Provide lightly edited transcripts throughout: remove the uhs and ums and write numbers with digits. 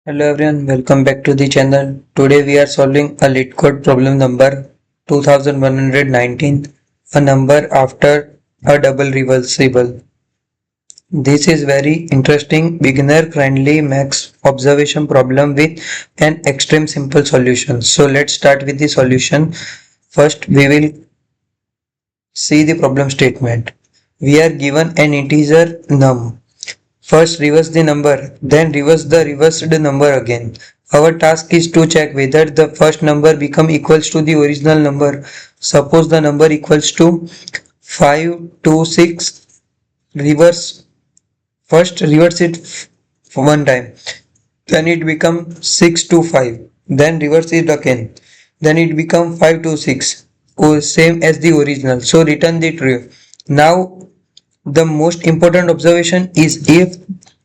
Hello everyone, welcome back to the channel. Today we are solving a LeetCode problem number 2119, a number after a double reversible. This is very interesting beginner friendly max observation problem with an extreme simple solution. So let's start with the solution. First we will see the problem statement. We are given an integer num. First reverse the number, then reverse the reversed number again. Our task is to check whether the first number become equals to the original number. Suppose the number equals to 526. Reverse first reverse it for one time. Then it become 625. Then reverse it again. Then it become 526. Oh, same as the original. So return the true. Now the most important observation is if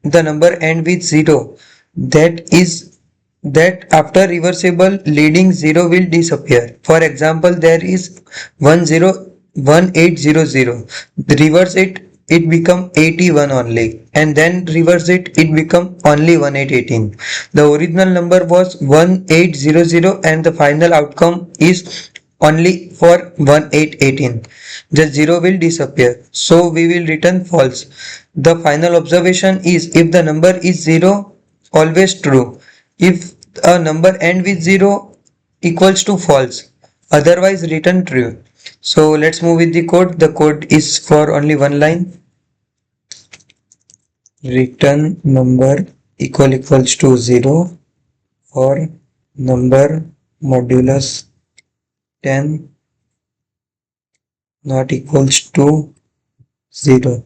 the number end with 0, that is that after reversible leading 0 will disappear. For example, there is 101800. Reverse it become 81 only, and then reverse it become only 1818. The original number was 1800 and the final outcome is only for 1818. The 0 will disappear, so we will return false. The final observation is if the number is 0, always true. If a number end with 0, equals to false, otherwise return true. So let's move with the code. The code is for only one line. Return number equals to 0 for number modulus 10 not equals to 0.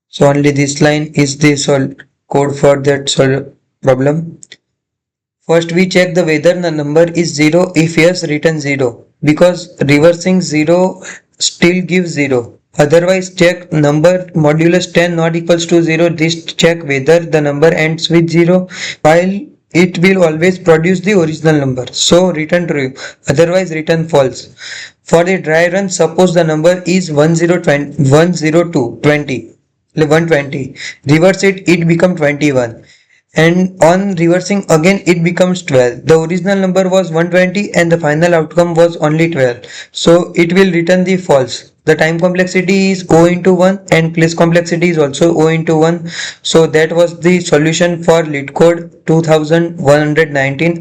So only this line is the code for that problem. First we check the whether the number is 0. If yes, return 0, because reversing 0 still gives 0. Otherwise check number modulus 10 not equals to 0. This check whether the number ends with 0, while it will always produce the original number. So return true, otherwise return false. For the dry run, suppose the number is 120, reverse it become 21, and on reversing again it becomes 12. The original number was 120 and the final outcome was only 12, so it will return the false. The time complexity is O into 1 and place complexity is also O into 1. So that was the solution for LeetCode 2119.